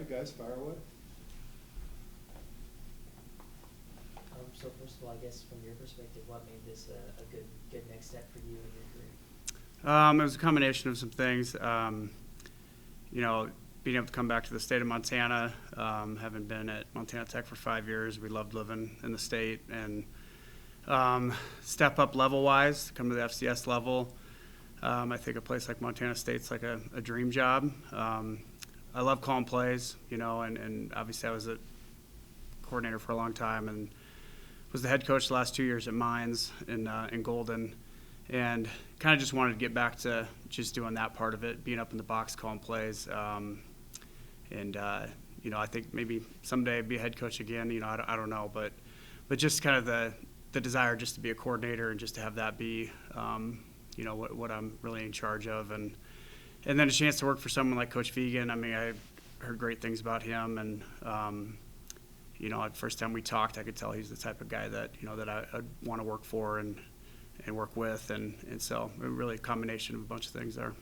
right, guys, fire away. So first of all, I guess from your perspective, what made this a good next step for you in your career? It was a combination of some things. Being able to come back to the state of Montana, having been at Montana Tech for 5 years, we loved living in the state, and step up level-wise, come to the FCS level. I think a place like Montana State's like a dream job. I love calling plays, and obviously I was a coordinator for a long time and was the head coach the last 2 years at Mines in Golden, and kind of just wanted to get back to just doing that part of it, being up in the box calling plays. I think maybe someday be a head coach again. I don't know, but just kind of the desire just to be a coordinator and just to have that be, what I'm really in charge of, and then a chance to work for someone like Coach Fegan. I mean, I heard great things about him, and the first time we talked, I could tell he's the type of guy that that I'd want to work for and work with, and so really a combination of a bunch of things there. I know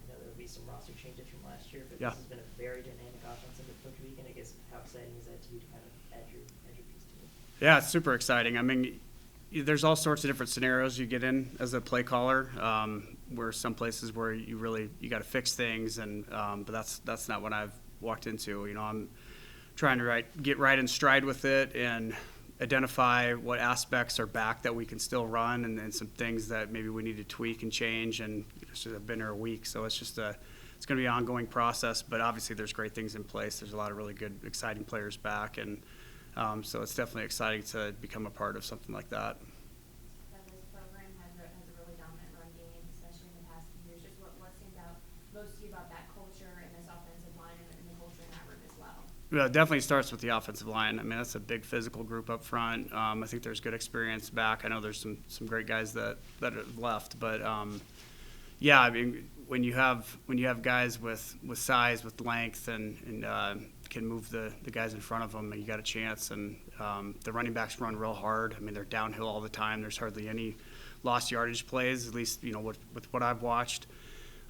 there will be some roster changes from last year, but Yeah. This has been a very dynamic offense under Coach Weekend. I guess how exciting is that to you to kind of add your piece to it? Yeah, it's super exciting. I mean, there's all sorts of different scenarios you get in as a play caller. Where some places where you got to fix things, and but that's not what I've walked into. I'm trying to get right in stride with it and identify what aspects are back that we can still run, and some things that maybe we need to tweak and change. And I've been here a week, so it's going to be an ongoing process. But obviously, there's great things in place. There's a lot of really good, exciting players back, and so it's definitely exciting to become a part of something like that. This program has a really dominant run game, especially in the past few years. Just what stands out most to you about that culture and this offensive line and the culture in that room as well? Yeah, it definitely starts with the offensive line. I mean, that's a big physical group up front. I think there's good experience back. I know there's some great guys that have left, but yeah, I mean, when you have guys with size, with length, and can move the guys in front of them, and you got a chance. And the running backs run real hard. I mean, they're downhill all the time. There's hardly any lost yardage plays, at least with what I've watched.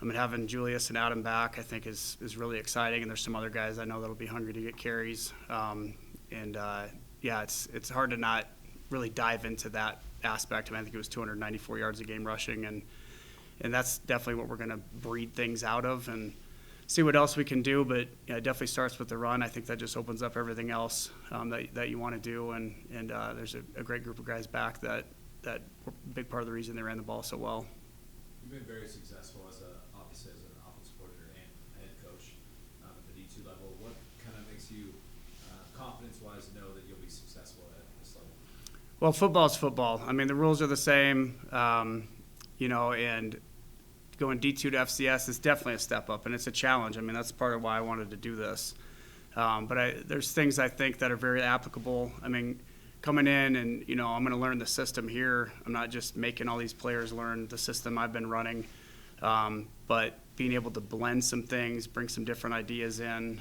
I mean, having Julius and Adam back, I think, is really exciting. And there's some other guys I know that'll be hungry to get carries. Yeah, it's hard to not really dive into that aspect. I mean, I think it was 294 yards a game rushing, and that's definitely what we're going to breed things out of and see what else we can do. But it definitely starts with the run. I think that just opens up everything else that you want to do. And there's a great group of guys back that were a big part of the reason they ran the ball so well. You've been very successful obviously as an offensive coordinator and head coach at the D2 level. What kind of makes you confidence-wise know that you'll be successful at this level? Well, football's football. I mean, the rules are the same, and going D2 to FCS is definitely a step up, and it's a challenge. I mean, that's part of why I wanted to do this. But there's things I think that are very applicable. I mean, coming in and, I'm going to learn the system here. I'm not just making all these players learn the system I've been running, but being able to blend some things, bring some different ideas in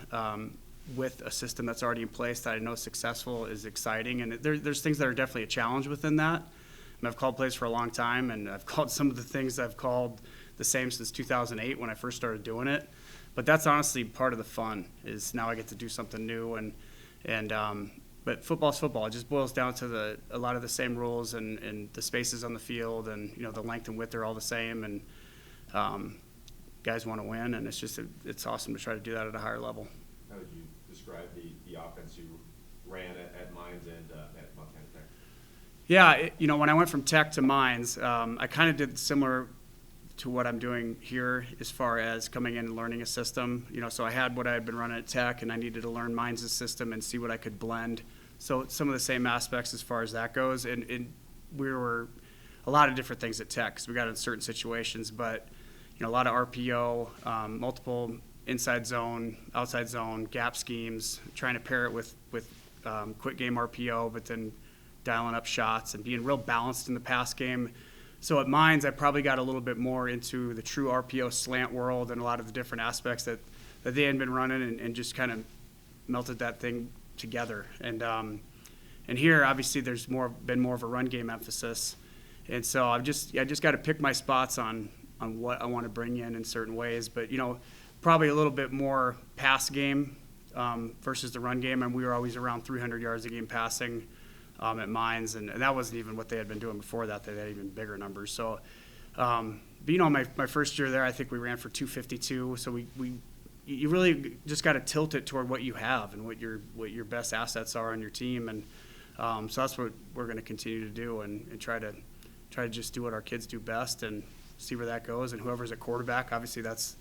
with a system that's already in place that I know is successful is exciting. And there's things that are definitely a challenge within that. I mean, I've called plays for a long time, and I've called some of the things I've called the same since 2008 when I first started doing it. But that's honestly part of the fun, is now I get to do something new. But football's football. It just boils down to a lot of the same rules and the spaces on the field, and the length and width are all the same, and guys want to win, and it's awesome to try to do that at a higher level. How would you describe the offense you ran at Mines and at Montana Tech? Yeah, when I went from Tech to Mines, I kind of did similar to what I'm doing here as far as coming in and learning a system. So I had what I had been running at Tech, and I needed to learn Mines' system and see what I could blend. So some of the same aspects as far as that goes. And we were a lot of different things at Tech because we got in certain situations, but a lot of RPO, multiple inside zone, outside zone, gap schemes, trying to pair it with quick game RPO, but then dialing up shots and being real balanced in the pass game. So at Mines, I probably got a little bit more into the true RPO slant world and a lot of the different aspects that they had been running, and just kind of melted that thing together. And here, obviously, there's been more of a run game emphasis. And so I just got to pick my spots on what I want to bring in certain ways. But, probably a little bit more pass game versus the run game, and we were always around 300 yards a game passing at Mines, and that wasn't even what they had been doing before that. They had even bigger numbers. So, but, my first year there, I think we ran for 252. So you really just got to tilt it toward what you have and what your best assets are on your team, and so that's what we're going to continue to do, and try to just do what our kids do best and see where that goes. And whoever's at quarterback, obviously that's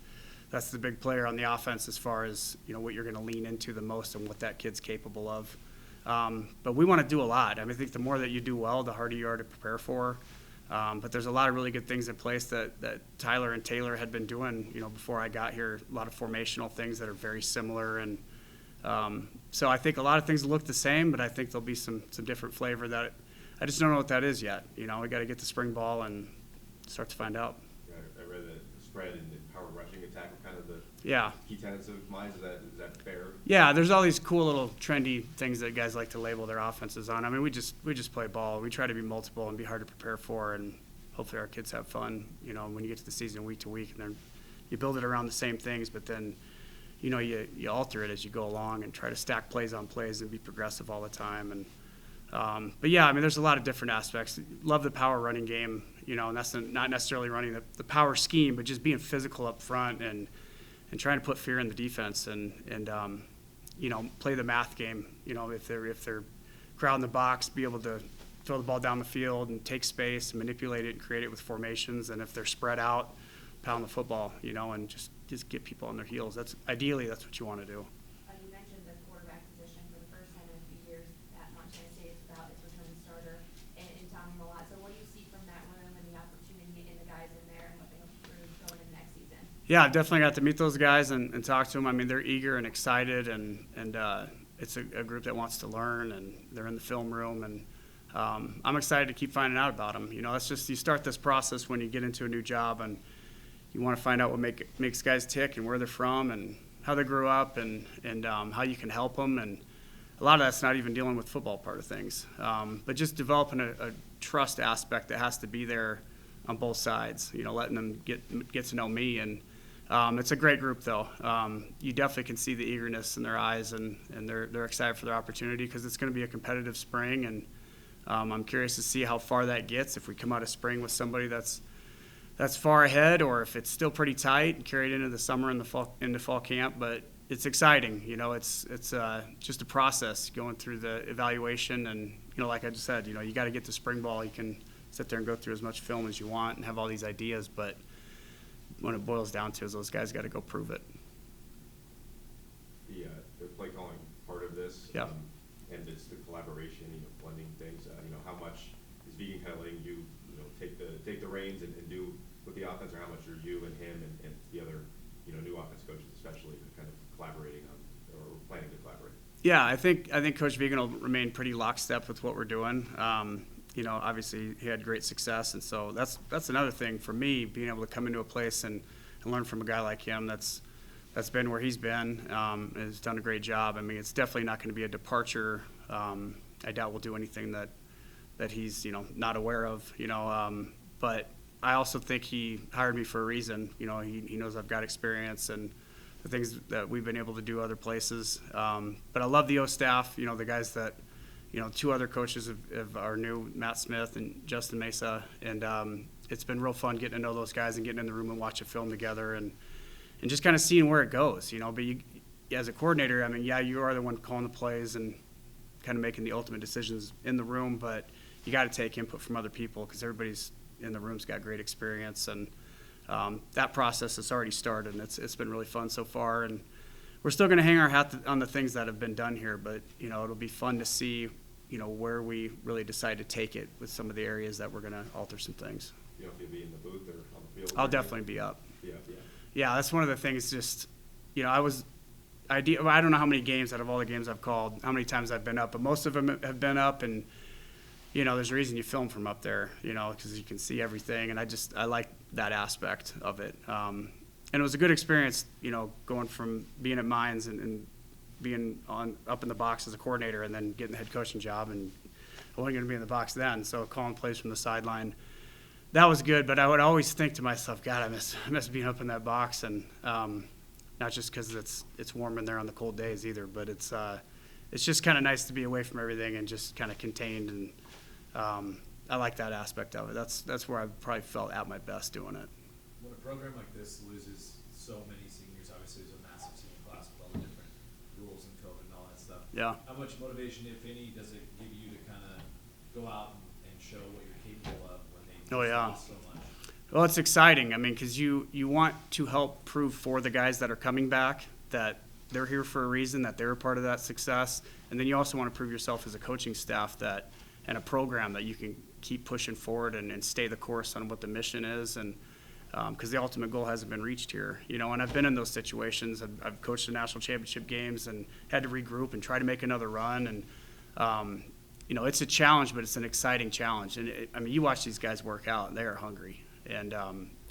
the big player on the offense as far as what you're going to lean into the most and what that kid's capable of. But we want to do a lot. I think the more that you do well, the harder you are to prepare for. But there's a lot of really good things in place that Tyler and Taylor had been doing, before I got here. A lot of formational things that are very similar, and so I think a lot of things look the same, but I think there'll be some different flavor that I just don't know what that is yet. We got to get the spring ball and start to find out. Yeah, I read that the spread and the power rushing attack are kind of the Yeah. key tenets of Mines. Is that fair? Yeah, there's all these cool little trendy things that guys like to label their offenses on. We just play ball. We try to be multiple and be hard to prepare for, and hopefully our kids have fun. When you get to the season week to week, and then you build it around the same things, but then you alter it as you go along and try to stack plays on plays and be progressive all the time. And but yeah, there's a lot of different aspects. Love the power running game, and that's not necessarily running the power scheme, but just being physical up front and trying to put fear in the defense and play the math game. If they're crowding the box, be able to throw the ball down the field and take space, and manipulate it and create it with formations. And if they're spread out, pound the football, and just get people on their heels. Ideally that's what you want to do. You mentioned the quarterback position for the first time in a few years at Montana State. It's about its returning starter and Tommy Malott. So what do you see from that room and the opportunity and the guys in there and what they hope to prove going into next season? Yeah, I've definitely got to meet those guys and talk to them. They're eager and excited, and it's a group that wants to learn, and they're in the film room, and I'm excited to keep finding out about them. That's just, you start this process when you get into a new job, and you want to find out what makes guys tick and where they're from and how they grew up and how you can help them. And a lot of that's not even dealing with football part of things, but just developing a trust aspect that has to be there on both sides, letting them get to know me. And it's a great group, though. You definitely can see the eagerness in their eyes, and they're excited for their opportunity because it's going to be a competitive spring. And I'm curious to see how far that gets, if we come out of spring with somebody that's far ahead, or if it's still pretty tight and carried into the summer and into fall camp. But it's exciting. It's just a process going through the evaluation. And, like I just said, you got to get to spring ball. You can sit there and go through as much film as you want and have all these ideas, but when it boils down to is those guys got to go prove it. The play calling part of this, Yeah. And it's the collaboration, blending things. How much is Vegan kind of letting you, take the reins and do with the offense, or how much are you and him and the other, new offense coaches especially kind of collaborating on or planning to collaborate? Yeah, I think Coach Vegan will remain pretty lockstep with what we're doing. Obviously he had great success, and so that's another thing for me, being able to come into a place and learn from a guy like him that's been where he's been, and has done a great job. It's definitely not going to be a departure. I doubt we'll do anything that he's not aware of. But I also think he hired me for a reason. He knows I've got experience and the things that we've been able to do other places. But I love the O staff. The guys that. Two other coaches are new, Matt Smith and Justin Mesa, and it's been real fun getting to know those guys and getting in the room and watching film together and just kind of seeing where it goes, But you, as a coordinator, you are the one calling the plays and kind of making the ultimate decisions in the room, but you got to take input from other people because everybody's in the room's got great experience, and that process has already started, and it's been really fun so far. And we're still going to hang our hat on the things that have been done here, but it'll be fun to see where we really decide to take it with some of the areas that we're going to alter some things. If you'll be in the booth or on the field? I'll definitely be up. Yeah. Yeah, that's one of the things. Just I don't know how many games out of all the games I've called, how many times I've been up, but most of them have been up, and there's a reason you film from up there, because you can see everything, and I like that aspect of it. And it was a good experience, going from being at Mines and being up in the box as a coordinator, and then getting the head coaching job, and I wasn't going to be in the box then, so calling plays from the sideline, that was good. But I would always think to myself, God, I miss being up in that box. And not just because it's warm in there on the cold days either, but it's just kind of nice to be away from everything and just kind of contained, and I like that aspect of it. That's where I've probably felt at my best doing it. When a program like this loses so many seniors, obviously there's a massive senior class with all the different rules and COVID and all that stuff. Yeah. How much motivation, if any, does it give you to kind of go out and show what you're capable of when they Oh, yeah. lose so much? Well, it's exciting. I mean, because you want to help prove for the guys that are coming back that they're here for a reason, that they're a part of that success. And then you also want to prove yourself as a coaching staff that, and a program that you can keep pushing forward and stay the course on what the mission is. And because the ultimate goal hasn't been reached here, you know, and I've been in those situations. I've coached the national championship games and had to regroup and try to make another run. And, you know, it's a challenge, but it's an exciting challenge. And I mean, you watch these guys work out, and they are hungry. And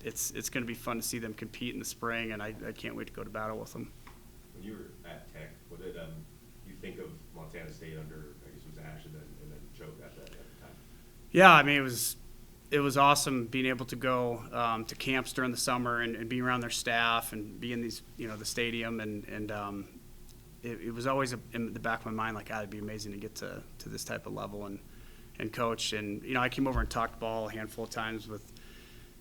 it's going to be fun to see them compete in the spring, and I can't wait to go to battle with them. When you were at Tech, what did you think of Montana State under, I guess it was Ash and then Choate at the time? Yeah, I mean, it was awesome being able to go to camps during the summer and be around their staff and be in these, you know, the stadium, and it was always in the back of my mind, like, it'd be amazing to get to this type of level and coach. And, you know, I came over and talked ball a handful of times with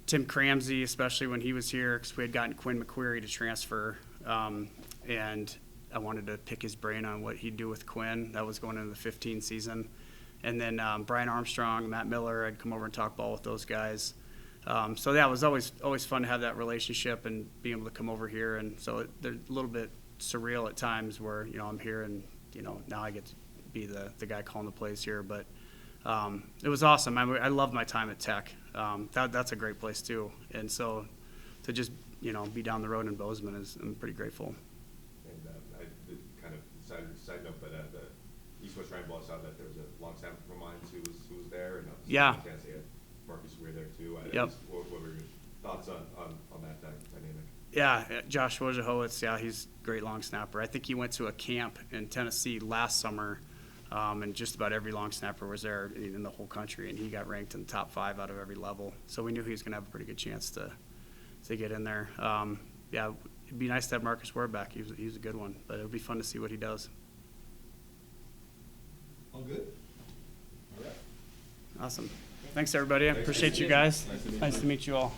Tim Cramsey, especially when he was here, because we had gotten Quinn McQuarrie to transfer, and I wanted to pick his brain on what he'd do with Quinn. That was going into the 15 season. And then Brian Armstrong, Matt Miller, I'd come over and talk ball with those guys. So yeah, it was always fun to have that relationship and being able to come over here. And so they're a little bit surreal at times where, you know, I'm here and, you know, now I get to be the guy calling the plays here. But it was awesome. I loved my time at Tech. That's a great place too. And so to just, you know, be down the road in Bozeman I'm pretty grateful. And I did kind of side note, but the East-West Ryan Ball saw that there was a long snapper from mine who was there, and Yeah. Montana State had Marcus Weir there too. Yep. What were your thoughts on that dynamic? Yeah, Josh Wojciechowicz, yeah, he's a great long snapper. I think he went to a camp in Tennessee last summer, and just about every long snapper was there in the whole country, and he got ranked in the top 5 out of every level. So we knew he was going to have a pretty good chance to get in there. Yeah, it'd be nice to have Marcus Ware back. He was a good one, but it'll be fun to see what he does. All good? All right. Awesome. Thanks, everybody. I appreciate you guys. Nice to meet you all.